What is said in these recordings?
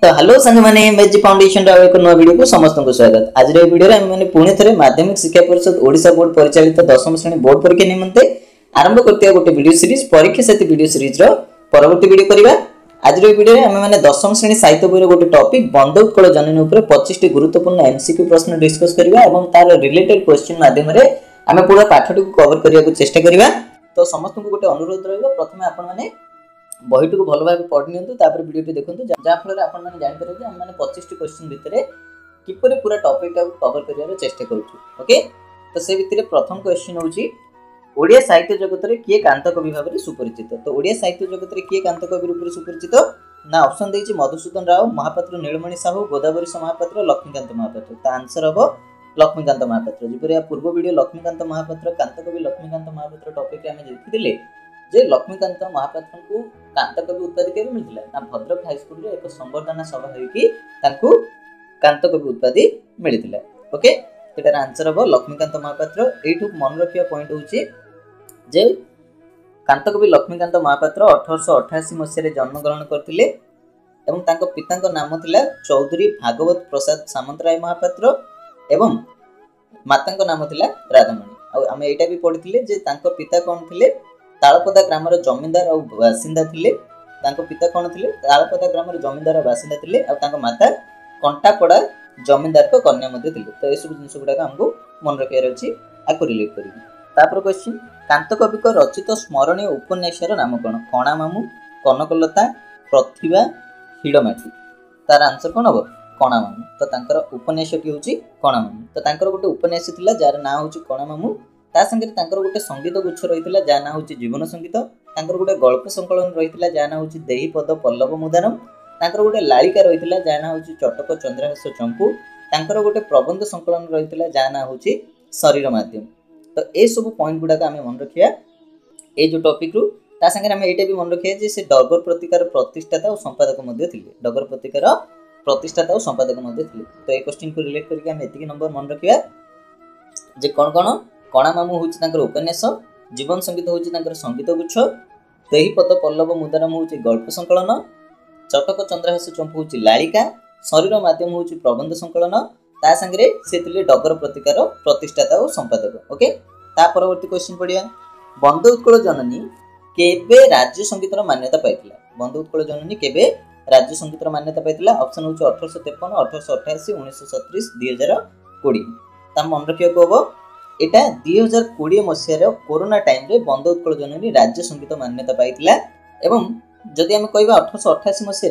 तो हेलो सांग मैंने एमएचजी फाउंडेशन एक नया वीडियो को समस्त को स्वागत। आज वीडियो रे मैंने पुणे थरे माध्यमिक शिक्षा परिषद ओडिशा बोर्ड परिचालित 10वीं श्रेणी बोर्ड परीक्षा निमंते आरंभ करते गोटे वीडियो सीरीज परीक्षा सेति वीडियो सीरीज रो परवर्ती वीडियो करबा। आज वीडियो रे हम माने 10वीं श्रेणी साहित्य बही रो गोटे टॉपिक बंद उत्कल जननी ऊपर 25 टी गुरुत्वपूर्ण एमसीक्यू प्रश्न डिस्कस करबा एवं तार रिलेटेड क्वेश्चन माध्यम रे हम पूरा पाठटी को कवर करिया को चेष्टा करबा। तो समस्त को गोटे अनुरोध रहबो, प्रथमे आपण माने बहीटी को भल भाव पढ़ी नि वीडियो देखो जहाँ फल आपने जापर आम मैंने 25 क्वेश्चन भितर किपर पूरा टॉपिक कवर कर चेष्टा करूँ। ओके, तो से भितर प्रथम क्वेश्चन हूँ ओडिया साहित्य जगत में किए कांत कवि भाव में सुपरिचित। तो ओडिया साहित्य जगत में किए कांत कवि रूप में सुपरिचित ना ऑप्शन देछि मधुसूदन राव, महापात्र नीलमणि साहू, गोदावरी महापात्र, लक्ष्मीकांत महापात्र। तो आंसर हम लक्ष्मीकांत महापात्र। जपरी पूर्व वीडियो लक्ष्मीकांत महापात्र कांत कवि लक्ष्मीकांत महापात्र टॉपिक आम देखी जे लक्ष्मीकांत महापात्र को कांत कवि उपाधि केबे मिलथिला ना भद्रक हाई स्कूल रे एक संवर्धना सभा होईकी तांकू कांत कवि उपाधि मिलथिला। ओके, एटार आंसर हो लक्ष्मीकांत महापात्र। एठू मन रखिया पॉइंट होची जे कांत कवि लक्ष्मीकांत महापात्र 1888 मसीह जन्म ग्रहण करथिले एवं तांको पितांको नाम थिला चौधरी भागवत प्रसाद सामंतराय महापात्र एवं मातांको नाम थिला राधामणि। आ आमे एटा भी पढिथिले जे तांको पिता कोन थिले तालपदा ग्रामर जमींदार और बासिंदा थिले। तांको पिता कोन थिले तालपदा ग्रामर जमींदार और बासिंदा थिले आ तांको माता कंटापड़ा जमींदार को कन्या मध्ये थिले। तो ए सब जिंस गुडा हमको मन रखियार अछि आको रिलेट करिवि। तापर क्वेश्चन कांत कवि को रचित स्मरणीय उपन्यासर नाम कोन? कणा मामू, कनकलता, प्रतिभा, हिडमाटी। तार आंसर कोन हो? कणा मामू। तो तांकर उपन्यासटी होची कणा मामू। तो तांकर गोटे उपन्यास थिला जार नाम होची कणा मामू। ता संगे तांकर गोटे संगीत गुच्छ रहितला जा ना होची जीवन संगीत। तांकर गोटे गल्प संकलन रहितला जा ना होची देही पद पल्लव मुदारम। तांकर गोटे लालिका रहितला जा ना होची चटक चंद्रहास चंपू। तांकर गोटे प्रबंध संकलन रहितला जा ना होची शरीर माध्यम। तो ए सब पॉइंट गुडा आमे मन रखिया ए जो टॉपिक रु ता संगे आमे एटा भी मन रखिया जे से डगर प्रतिकार प्रतिष्ठाता और संपादक मध्ये थिले। डगर प्रतिकार प्रतिष्ठाता और संपादक मध्ये थिले। तो ए क्वेश्चन को रिलेट करके आमे एतिकी नंबर मन रखिया जे कोन कोन कणा मामू होची तांकर उपन्यास, जीवन संगीत होची तांकर संगीत गुच्छ, देही पद पल्लव मुदारम होची गल्प संकलन, चटक चंद्रहास चंपू होची लालिका, शरीर माध्यम होची प्रबंध संकलन। ता संगे से थिले डगर प्रतिकार प्रतिष्ठाता और संपादक। ओके, ता परवर्ती क्वेश्चन पडिया बंद उत्कल जननी केबे राज्य संगीतर मान्यता पाइथिला? बंद उत्कल जननी केबे राज्य संगीतर मान्यता पाइथिला? ऑप्शन होची 1853, 1888, 1937, 2020। ता मन रखियो को एटा 2020 मसीह कोरोना टाइम रे बंद उत्कल जननी राज्य संगीत मान्यता पाइथिला। एवं जदि हम कहबा 1888 मसीह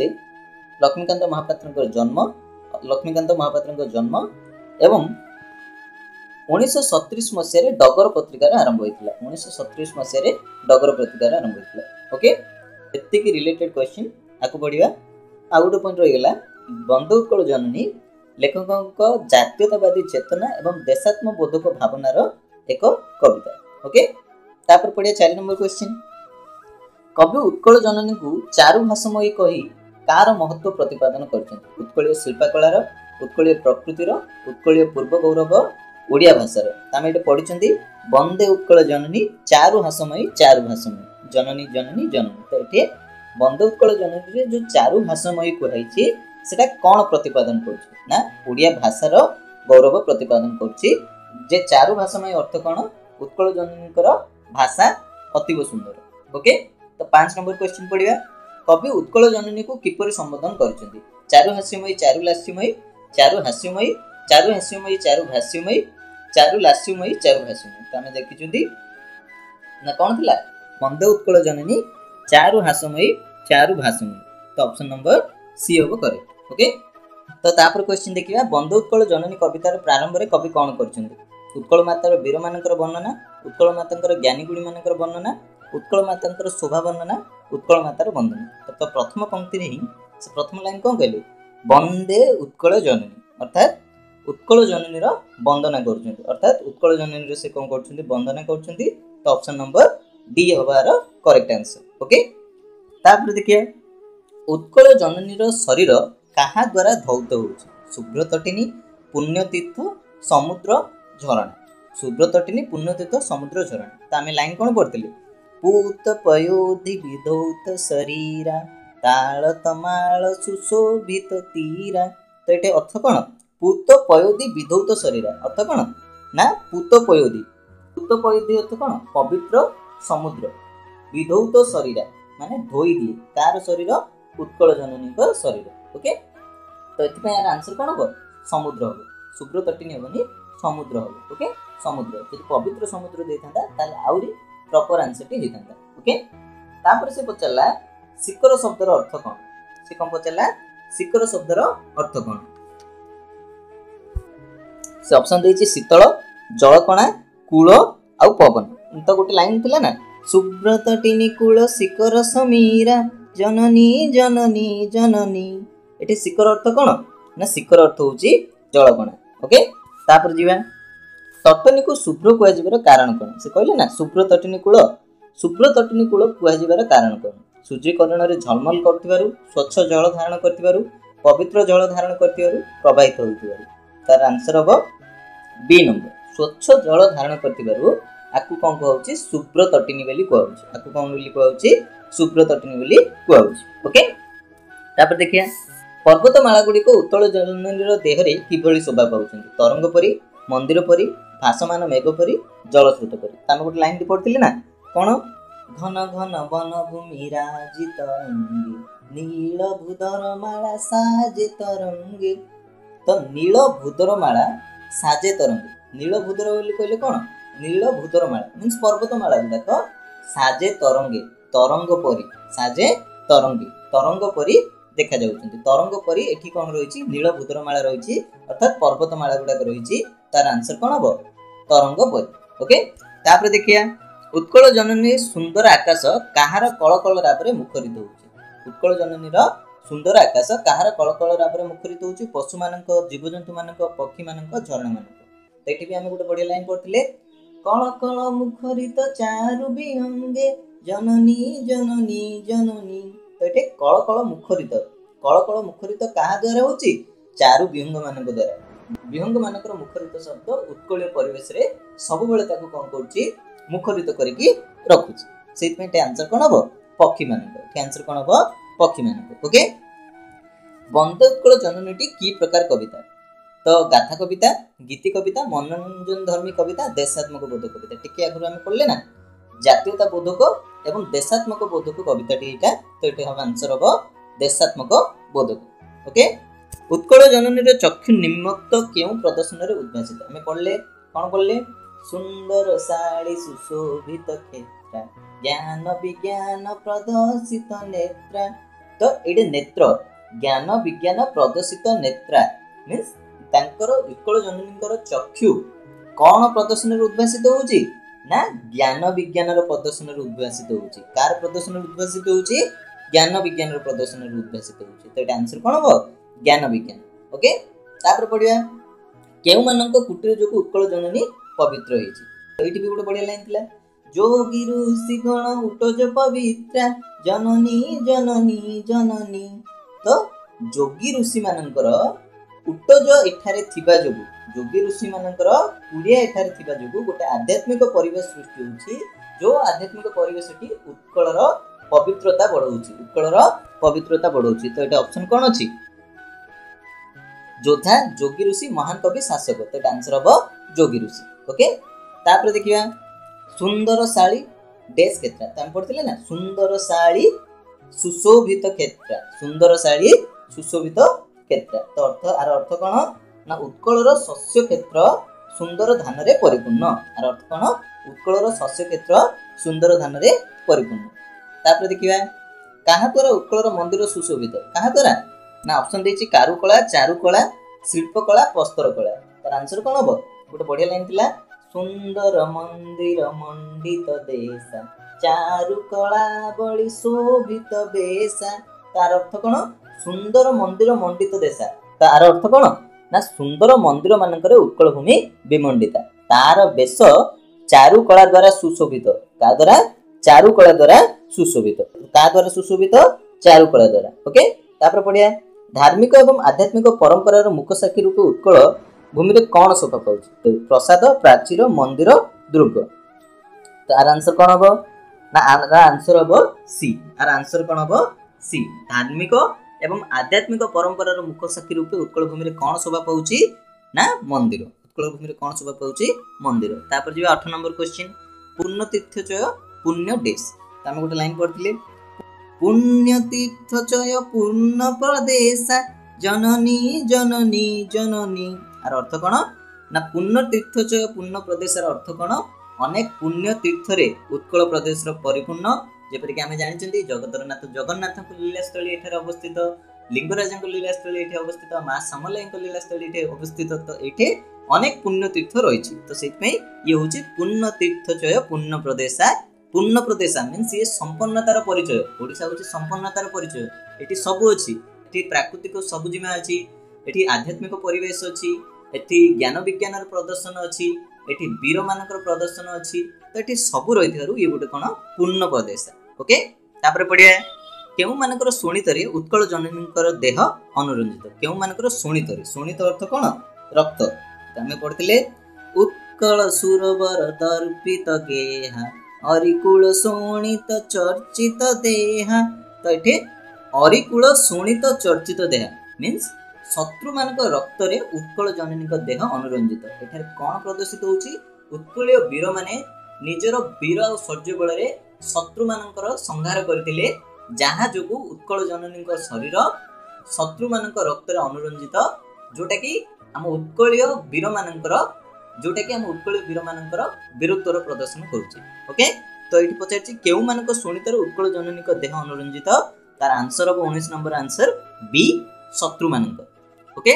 लक्ष्मीकांत महापात्र जन्म एवं 1937 मसीह डगर पत्रिकार आरंभ होइथिला। 1937 मसीह डगर पत्रिकार आरंभ होइथिला। ओके, एति की रिलेटेड क्वेश्चन आको पढिबा। आ गोटे पॉइंट रहि गेला बंद उत्कल जननी लेखक जातीयतावादी चेतना एवं देशात्म बोधक भावनार एक कविता। ओके, तापर पड़िया 4 नंबर क्वेश्चन कवि उत्कल जननी को चारु भाषामयी कही कार महत्व प्रतिपादन करछन्ति? उत्कलीय शिल्पकलार, उत्कलीय प्रकृतिर, उत्कलीय पूर्व गौरव, ओडिया भाषार। तामे एटा पढिछन्ति वंदे उत्कल जननी चारु भाषामयी जननी जननी जननी। तो एटे वंदे उत्कल जननी रे जो चारु भाषामयी कहैछि सेटा कोन प्रतिपादन करछि ना ओडिया भाषार गौरव प्रतिपादन करछि। जे चारु भाषामय अर्थ कोन? उत्कल जननीकर भाषा अतीव सुंदर। ओके, तो 5 नंबर क्वेश्चन पढिया कवि उत्कल जननी को किपरि संबोधन करछन्ति? चारु हास्यमयी, चारु लास्यमयी, चारु हास्यमयी, चारु हास्यमयी, चारु भाष्यमयी, चारु लास्यमयी, चारु भाष्यमयी। तो हम देखिछन्ति ना कोन थिला वंदे उत्कल जननी चारु हास्यमयी, चारु भाष्यमयी। तो ऑप्शन नंबर सी होबो करेक्ट। ओके, तो तापर क्वेश्चन देखिबा बंद उत्कल जननी कवितार प्रारंभ रे कवि कोन करछन्ति? उत्कल मातार वीर मानकर वर्णना, उत्कल मातांकर ज्ञानी गुणी मानकर वर्णना, उत्कल मातांकर शोभा वर्णना, उत्कल मातार वंदना। तो प्रथम पंक्ति रे ही से प्रथम लाइन कोन कहले वंदे उत्कल जननी अर्थात उत्कल जननी रो वंदना करछन्ति। अर्थात उत्कल जननी रे से कोन करछन्ति? वंदना करछन्ति। तो ऑप्शन नंबर डी होबार करेक्ट आंसर। ओके, तापर देखिए उत्कल जननी रो शरीर कहा द्वारा धौत होउछि? शुभ्रतटिनी, पुण्यतीर्थ, समुद्र, झरणा। शुभ्रतटिनी, पुण्यतीर्थ, समुद्र, झरणा। तो आमे लाइन कोन पढतिले पूत पयोधि विधौत शरीरा ताल तमाल सुशोभित तीरा। तो ये अर्थ कौन पूत पयोधी विधौत शरीर अर्थ कौन ना पूत पयोधी अर्थ कौन पवित्र समुद्र विधौत शरीर माने धोई दिए तार शरीर उत्कल जननी शरीर ओके। तो ये यार आंसर कौन हम समुद्र हम शुभ्र तटिनी हेनी समुद्र हम ओके समुद्र जो पवित्र समुद्र देता आहरी प्रॉपर आंसर टी होता ओके। तापर से पचारा शिखर शब्दर अर्थ कौन से कौन पचारा शिखर शब्दर अर्थ कौन से ऑप्शन देछि शीतल जलकणा कूल आउ पवन तो गोटे लाइन थिला ना शुभ्र तटिनी कूल शिखर समीरा जननी जननी जननी एठी शिखर अर्थ कौन ना शिखर अर्थ होची जलकणा ओके। तापर जीवा तटनी को शुभ्र कुआजिबार कारण कौन से कहले ना शुभ्र तटनी कूल कुआजिबार कारण कौन सूर्यकरण रे झलमल करथिबारु स्वच्छ जल धारण करथिबारु पवित्र जल धारण करथिबारु प्रवाहित होथिबारु तार आंसर हो बी नंबर स्वच्छ जल धारण करथिबारु आकु कोन कहउची शुभ्र तटिनी बेली कहउची आकु कोन बेली कहउची शुभ्र तटिनी बेली कहउची ओके। तापर देखिया पर्वतमाला गुडी को उत्तल जननीर देहरे किभଳି शोभा पाउछन्ती तरंग परी मंदिर परी भासमान मेघ परी जलस्रोत परी तामे गोटे लाइन दी पढथिले ना कोन घन घन वन भूमि राजित अंगे नील भूधर माला साजे तरंगे। तो नील भूधर माला साजे तरंगे नील भूधर बोली कहले कोन नील भूधर माला मींस पर्वतमाला गुडाक साजे तरंगे तरंग परी साजे तरंगे तरंग परी देखा जाउछन्ती तरंग परी एठी कोन रहिछि नील भूधर माला रहिछि अर्थात पर्वतमाला गुडाक रहिछि तार आंसर कोन हबो तरंग परी ओके। तापर देखिया उत्कल जननी सुंदर आकाश कहार कलकल राबरे मुखरित होउछि उत्कल जननीर सुंदर आकाश कहार कलकल राबरे मुखरित होउछि पशु मानक जीवजंतु मानक पक्षी मानक झरणा मानक। तो एठी भी हम गोटे बढ़िया लाइन पढ़थिले कलकल मुखरित चारु विहंगे जननी जननी जननी। तो एठी कलकल मुखरित कहा द्वारा होउछि चारु विहंग मानक द्वारा विहंग मानकर मुखरित शब्द उत्कलीय परिवेश रे सब बेले ताको कोन करछि मुखरित करिकी रखुछि सेति पे आंसर कोन हबो पक्षी मानक के आंसर कोन हबो पक्षी मानक ओके। वंदे उत्कल जननीटी की प्रकार कविता तो गाथा कविता गीति कविता मनोरंजन धर्मी कविता देशात्मक बोधक कविता टिके आगु हम पढ़ले ना जातीयता बोधक एवं देशात्मक बोधक कविता टीका तो एटे हम आंसर हबो देशात्मक बोधक ओके। उत्कल जननीर चक्षु निम्नक्त केउ प्रदर्शन रे उद्भासित हम पढ़ले कोन पढ़ले सुंदर साड़ी सुशोभित क्षेत्र ज्ञान विज्ञान प्रदर्शित नेत्र। तो एडे नेत्र ज्ञान विज्ञान प्रदर्शित नेत्रा मींस तांकर उत्कल जननीकर चक्षु कोन प्रदर्शन रे उद्भासित होउची ना ज्ञान विज्ञान रो प्रदर्शन रे उद्भासित होउची कार प्रदर्शन रे उद्भासित होउची ज्ञान विज्ञान रो प्रदर्शन रे उद्भासित होउची। तो एटा आंसर कोन हो ज्ञान विज्ञान ओके। तापर पढिया केउ मानक कुटीर जोकु उत्कल जननी पवित्र होइछि एठी भी गोटे बढ़िया लाइन थिला जोगी ऋषि गण उटज पवित्र जननी जननी जननी। तो जोगी ऋषि मानकर उटज एठारे थिबा जोगु जोगी ऋषि मानकर कुडिया एठारे थिबा जोगु गोटे आध्यात्मिक परिवेश सृष्टि होछि जो आध्यात्मिक परिवेशटी उत्कलर पवित्रता बढ़ाउछि तो एटा ऑप्शन कोन अछि जोधा जोगी ऋषि महान कवि शासक। तो एटा आंसर हबो जोगी ऋषि ओके। तापर देखिया सुंदर साड़ी डेस क्षेत्र तो हम पढ़थिले ना सुंदर साड़ी सुशोभित क्षेत्र तो अर्थ कोन ना उत्कलर शस्य क्षेत्र सुंदर धान रे परिपूर्ण आर अर्थ कोन उत्कलर शस्य क्षेत्र सुंदर धान रे परिपूर्ण। तापर देखिया कहा द्वारा उत्कलर मंदिर सुशोभित कहा द्वारा ना ऑप्शन देछि कारुकला चारुकला शिल्पकला प्रस्तरकला तार आंसर कोन हबो गोटे बढ़िया लाइन थिला सुंदर मंदिर मंडित देशा चारुकला बळी शोभित बेशा तार अर्थ कोन सुंदर मंदिर मंडित देशा तार अर्थ कोन ना सुंदर मंदिर मानकरे उत्कल भूमि विमंडिता तार बेश चारुकला द्वारा सुशोभित का द्वारा चारुकला द्वारा सुशोभित चारुकला द्वारा ओके। तापर पढ़िया धार्मिक एवं आध्यात्मिक परंपरार मुख साक्षी रूप उत्कल भूमि रे कौन शोभा पाउछि प्रसाद प्राचीर मंदिर दुर्ग। तो आर आंसर कौन हम ना आर आंसर हम सी आर आंसर कौन हम सी धार्मिक एवं आध्यात्मिक परंपरार मुख्य साक्षी रूपे उत्कल भूमि कौन शोभा पाउछि ना मंदिर। उत्कल भूमि कौन शोभा पाउछि मंदिर। तापर जे 8 नंबर क्वेश्चन पुण्य तीर्थचय पुण्य देश। त हम गोटे लाइन पढ़थिले पुण्य तीर्थचय पुण्य प्रदेश जननी जननी जननी आर अर्थ कोन ना पुण्य तीर्थचय पुण्य प्रदेश अर्थ कोन अनेक पुण्य तीर्थ रे उत्कल प्रदेश रो परिपूर्ण जेपरि कि आमे जानिचंती जगतरनाथ जगन्नाथ को लीलास्थली एठारे अवस्थित लिंगराज को लीलास्थली एठे अवस्थित मां समलाई को लीलास्थली एठे अवस्थित तो एठे अनेक पुण्य तीर्थ रहिछि तो सेति पई ये होछि पुण्य तीर्थचय पुण्य प्रदेश मीन्स ये संपन्नतार परिचय ओडिसा होछि संपन्नतार परिचय एठी सब अछि एठी प्राकृतिक सबुजिमा अछि एठी आध्यात्मिक परिवेश अछि एठी ज्ञान विज्ञानर प्रदर्शन अछि एठी वीर मानकर प्रदर्शन अछि तो एठी सब रहिथारु ये गोटे कोन पुण्य प्रदेश ओके। तापर पडिया केउ मानकर सुनितरे उत्कल जननीकर देह अनुरंजित केउ मानकर सुनित अर्थ कोन रक्त हमें पढ़थिले उत्कल सुरवर दर्पित गेहा अरिकुल शोणित चर्चित देहा तो एठे अरिकुल शोणित चर्चित देहा मीन्स शत्रु मानक रक्त रे उत्कल जननी देह अनुरंजित एठारे कोन प्रदर्शित होउची उत्कलीय वीर माने निजर वीर और शौर्य बल रे शत्रु मानकर संहार करथिले जहाँ जोगु उत्कल जननी शरीर शत्रु मानक रक्त रे अनुरंजित जोटा कि हम उत्कलीय वीर मानकर जोटा कि हम उत्कलीय वीर मानकर वीरत्वर प्रदर्शन करूची ओके। तो ये पचार केउ मानक सुनितर उत्कल जननी देह अनुरंजित तार आंसर हम 19 नंबर आंसर बी शत्रु मानक ओके।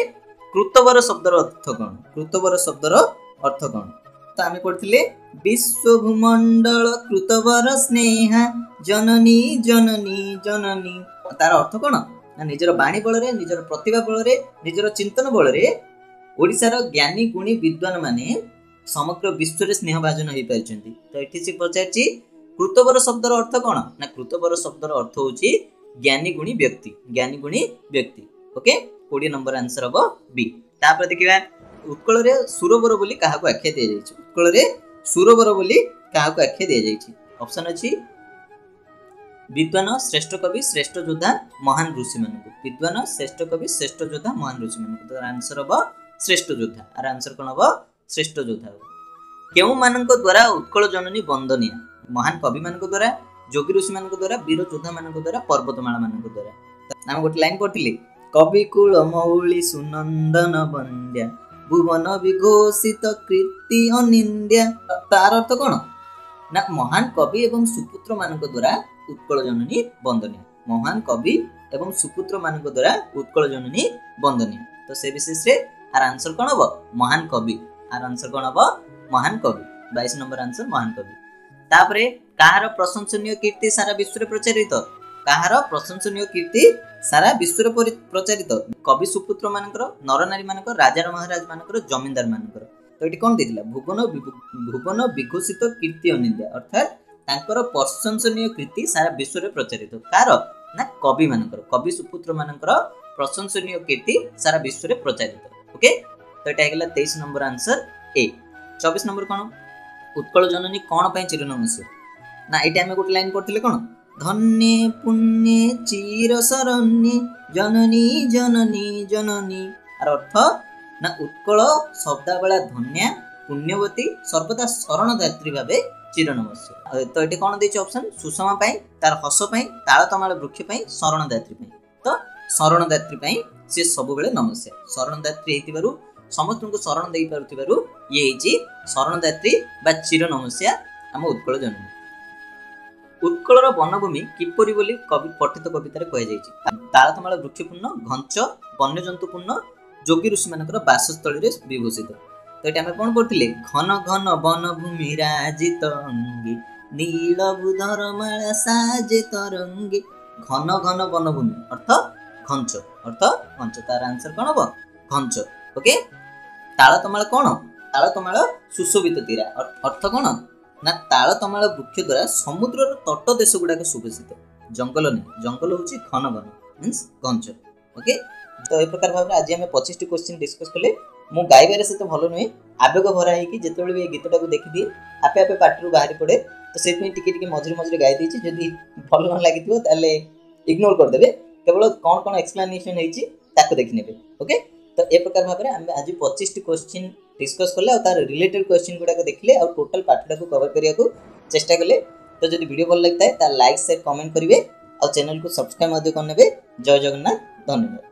कृतवर शब्दर अर्थ कौन कृतवर शब्दर अर्थ कौन तो आम पढ़थिले विश्व भूमंडल कृतवर स्नेहा जननी जननी जननी तार अर्थ कौन ना निजर बाणी बल रे निजर प्रतिभा बल रे निजर चिंतन बल रे ओडिशार ज्ञानी गुणी विद्वान माने समग्र विश्व रे स्नेह भाजन होई पारछंती। तो एठी से पचारछि कृतवर शब्दर अर्थ कोन ना कृतवर शब्दर अर्थ होछि ज्ञानी गुणी व्यक्ति ओके 20 नंबर आंसर हबो बी। तापर देखिबा उत्कल रे सुरवर बोली काहाको आख्या दिया जायछि उत्कल रे सुरवर बोली काहाको आख्या दिया जायछि ऑप्शन अछि विद्वान श्रेष्ठ कवि श्रेष्ठ योद्धा महान ऋषि मानकु विद्वान श्रेष्ठ कवि श्रेष्ठ योद्धा महान ऋषि मानकु तो आंसर हबो श्रेष्ठ योद्धा आर आंसर कोन हबो श्रेष्ठ योद्धा केउ मानक द्वारा उत्कल जननी वंदनीय महान कवि मानक द्वारा जोगी ऋषि मानक द्वारा वीर योद्धा मानक द्वारा पर्वतमाला मानक द्वारा हम गोटे लाइन पढ़थिले कवि कुल मौली सुनंदन वंद्या भुवन विघोषित कीर्ति अनिंद्या तार अर्थ कोन ना महान कवि एवं सुपुत्र मानक द्वारा उत्कल जननी वंदनीय महान कवि एवं सुपुत्र मानक द्वारा उत्कल जननी वंदनीय तो से विशेष रे आर आंसर कोन हबो महान कवि आर आंसर कोन हबो महान कवि 22 नंबर आंसर महान कवि। तापरे काहार प्रशंसनीय कीर्ति सारा विश्व रे प्रचारित काहार प्रशंसनीय कीर्ति सारा विश्व रे प्रचारित कवि सुपुत्र मानकर नर नारी मानकर राजा महाराज मानकर जमींदार मानकर तो एटी कोन देथिला भुवन विघोषित कीर्ति अनिंद्या अर्थात तांकर प्रशंसनीय कीर्ति सारा विश्व रे प्रचारित कार ना कवि मानकर कवि सुपुत्र मानकर प्रशंसनीय कीर्ति सारा विश्व रे प्रचारित ओके। तो एटा हेगला 23 नंबर आंसर ए। 24 नंबर कोन उत्कल जननी कोन पय चिरनमस्य ना एटा हम गोटे लाइन पढ़थिले कोन धन्य पुण्य चिर शरण्य जननी जननी जननी आर अर्थ ना उत्कल शब्दावला धन्या पुण्यवती सर्वदा शरणदात्री भाबे चिरनमस्य तो एटे कोन देछि ऑप्शन सुषमा पय तार हस पय तालतमाल वृक्ष पय शरणदात्री पय तो शरणदात्री पय से सब बेले नमस्या शरणदात्री हेतिबारु समस्त को शरण दे पारुथिबारु ये हिची शरणदात्री बा चिर नमस्या हम उत्कल जननी। उत्कलर वनभूमि किपरि बोली कवि पठित कवितार कह जायछि तालतमाल वृक्षपूर्ण घंच वन्यजंतुपूर्ण जोगी ऋषि मानकर वासस्थली रे विभूषित तो एटा हम कोन पढ़थिले घन घन वनभूमि राजित अंगी नीलबुधर माला साजे तरंगी घन घन वनभूमि अर्थ घंच तार आंसर कोन हबो घंच ओके। तालतमाल कोन तालतमाल सुशोभित तीरा अर्थ कोन ना तालतमाल वृक्ष द्वारा समुद्रर तट देश गुडाक सुभूषित जंगल नहीं जंगल होची घन घन मीन्स घंच ओके। तो ए प्रकार भाव आज हम 25 क्वेश्चन डिस्कस कले मु गाइबारे से तो भलो नुहे आवेग भरा है कि जेतेबेले भी गीतटा को देखि दिए आपे आपे पाटरू बाहरी पड़े तो सेति टिके टिके मझिरे मझिरे गाई देछि जदी भलो न लागिथिबो ताले इग्नोर करदेवे केवल कौन कौन एक्सप्लेनेशन होती ताको देखने ओके। तो ए प्रकार भाव में आम आज 25 क्वेश्चन डिस्कस कले और तार रिलेटेड क्वेश्चन गुड़ाक देखले और टोटल पाठटा को कवर करने को चेष्टा कले। तो जब वीडियो भल लगता है लाइक शेयर कमेंट करेंगे और चैनल को सब्सक्राइब करने। जय जगन्नाथ, धन्यवाद।